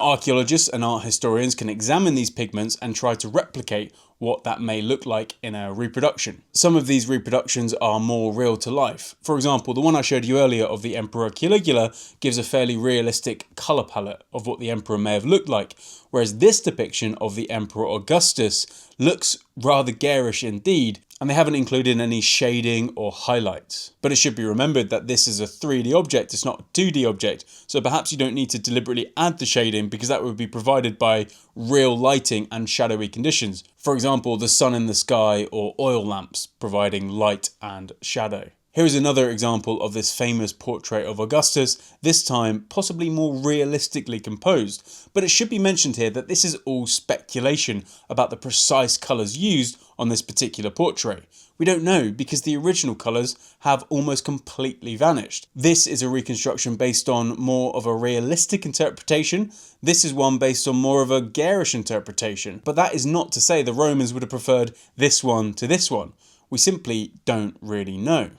Archaeologists and art historians can examine these pigments and try to replicate what that may look like in a reproduction. Some of these reproductions are more real to life. For example, the one I showed you earlier of the Emperor Caligula gives a fairly realistic colour palette of what the emperor may have looked like, whereas this depiction of the Emperor Augustus looks rather garish indeed, and they haven't included any shading or highlights. But it should be remembered that this is a 3D object, it's not a 2D object, so perhaps you don't need to deliberately add the shading because that would be provided by real lighting and shadowy conditions. For example, the sun in the sky or oil lamps providing light and shadow. Here is another example of this famous portrait of Augustus, this time possibly more realistically composed, but it should be mentioned here that this is all speculation about the precise colours used on this particular portrait. We don't know because the original colours have almost completely vanished. This is a reconstruction based on more of a realistic interpretation. This is one based on more of a garish interpretation, but that is not to say the Romans would have preferred this one to this one. We simply don't really know.